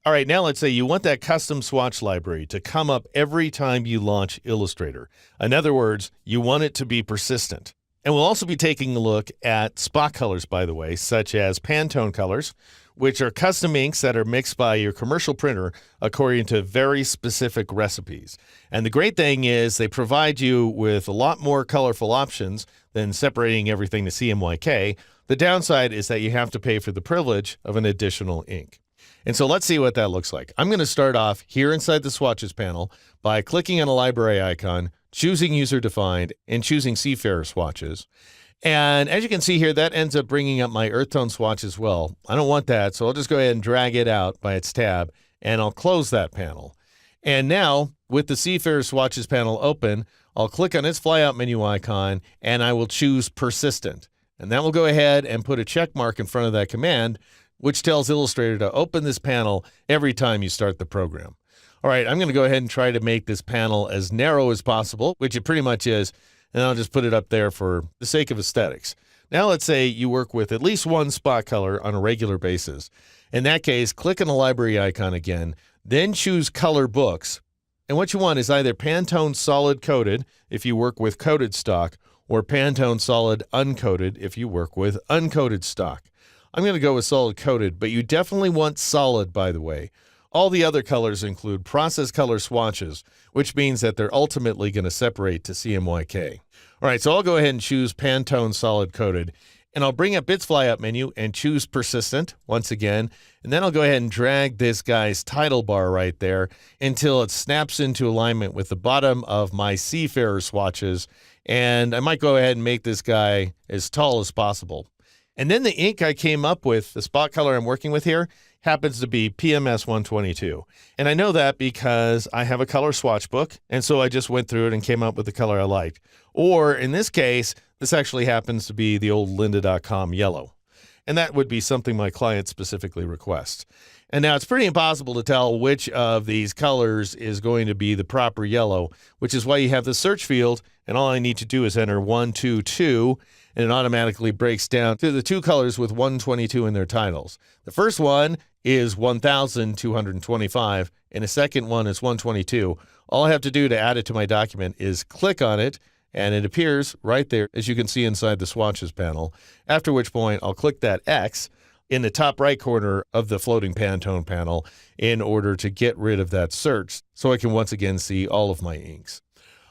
All right, now let's say you want that custom swatch library to come up every time you launch Illustrator. In other words, you want it to be persistent. And we'll also be taking a look at spot colors, by the way, such as Pantone colors, which are custom inks that are mixed by your commercial printer according to very specific recipes. And the great thing is they provide you with a lot more colorful options than separating everything to CMYK. The downside is that you have to pay for the privilege of an additional ink. And so let's see what that looks like. I'm going to start off here inside the swatches panel by clicking on a library icon, choosing user defined, and choosing Seafarer swatches. And as you can see here, that ends up bringing up my earth tone swatch as well. I don't want that, so I'll just go ahead and drag it out by its tab, and I'll close that panel. And now, with the Seafarer swatches panel open, I'll click on its flyout menu icon, and I will choose persistent. And that will go ahead and put a check mark in front of that command, which tells Illustrator to open this panel every time you start the program. All right, I'm going to go ahead and try to make this panel as narrow as possible, which it pretty much is, and I'll just put it up there for the sake of aesthetics. Now let's say you work with at least one spot color on a regular basis. In that case, click on the library icon again, then choose Color Books. And what you want is either Pantone Solid Coated if you work with coated stock, or Pantone Solid Uncoated if you work with uncoated stock. I'm going to go with solid coated, but you definitely want solid, by the way. All the other colors include process color swatches, which means that they're ultimately going to separate to CMYK. All right, so I'll go ahead and choose Pantone Solid Coated, and I'll bring up its flyout menu and choose persistent once again, and then I'll go ahead and drag this guy's title bar right there until it snaps into alignment with the bottom of my Seafarer swatches, and I might go ahead and make this guy as tall as possible. And then the ink I came up with, the spot color I'm working with here, happens to be PMS 122. And I know that because I have a color swatch book, and so I just went through it and came up with the color I liked. Or in this case, this actually happens to be the old lynda.com yellow. And that would be something my client specifically requests. And now it's pretty impossible to tell which of these colors is going to be the proper yellow, which is why you have the search field, and all I need to do is enter 122, and it automatically breaks down to the two colors with 122 in their titles. The first one is 1,225, and the second one is 122. All I have to do to add it to my document is click on it, and it appears right there, as you can see inside the swatches panel, after which point I'll click that X in the top right corner of the floating Pantone panel in order to get rid of that search so I can once again see all of my inks.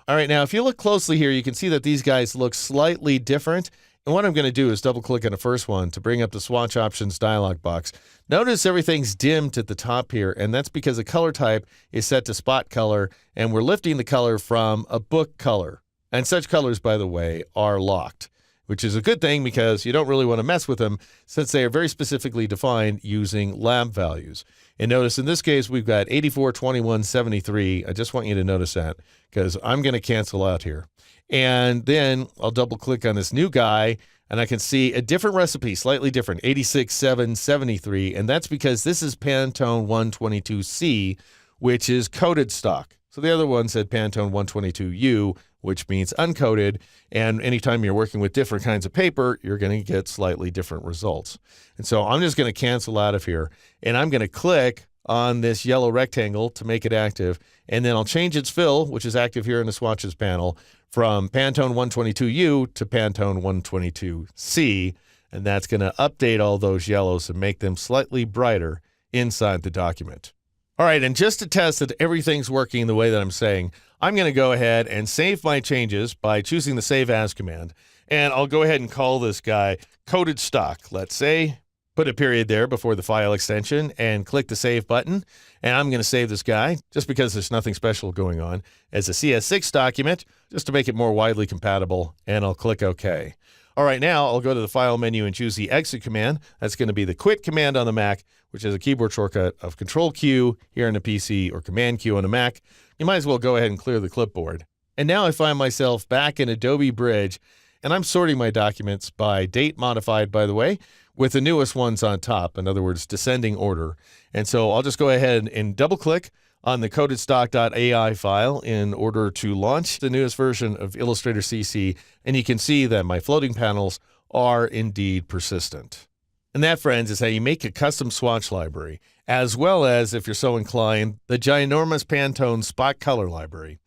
All right, now if you look closely here, you can see that these guys look slightly different. And what I'm going to do is double click on the first one to bring up the swatch options dialog box. Notice everything's dimmed at the top here, and that's because the color type is set to spot color, and we're lifting the color from a book color. And such colors, by the way, are locked, which is a good thing because you don't really want to mess with them since they are very specifically defined using lab values. And notice in this case, we've got 84, 21, 73. I just want you to notice that because I'm going to cancel out here. And then I'll double click on this new guy and I can see a different recipe, slightly different, 86, 7, 73. And that's because this is Pantone 122C, which is coated stock. So the other one said Pantone 122U, which means uncoated. And anytime you're working with different kinds of paper, you're going to get slightly different results. And so I'm just going to cancel out of here. And I'm going to click on this yellow rectangle to make it active. And then I'll change its fill, which is active here in the swatches panel, from Pantone 122U to Pantone 122C. And that's going to update all those yellows and make them slightly brighter inside the document. All right, and just to test that everything's working the way that I'm saying, I'm going to go ahead and save my changes by choosing the Save As command. And I'll go ahead and call this guy Coated Stock, let's say. Put a period there before the file extension and click the Save button. And I'm going to save this guy, just because there's nothing special going on, as a CS6 document, just to make it more widely compatible, and I'll click OK. All right, now I'll go to the File menu and choose the Exit command. That's going to be the Quit command on the Mac, which is a keyboard shortcut of Control-Q here on the PC or Command-Q on the Mac. You might as well go ahead and clear the clipboard. And now I find myself back in Adobe Bridge, and I'm sorting my documents by date modified, by the way, with the newest ones on top, in other words, descending order. And so I'll just go ahead and double-click on the codedstock.ai file in order to launch the newest version of Illustrator CC, and you can see that my floating panels are indeed persistent. And that, friends, is how you make a custom swatch library, as well as, if you're so inclined, the ginormous Pantone spot color library.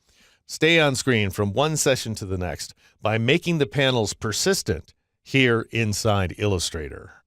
Stay on screen from one session to the next by making the panels persistent here inside Illustrator.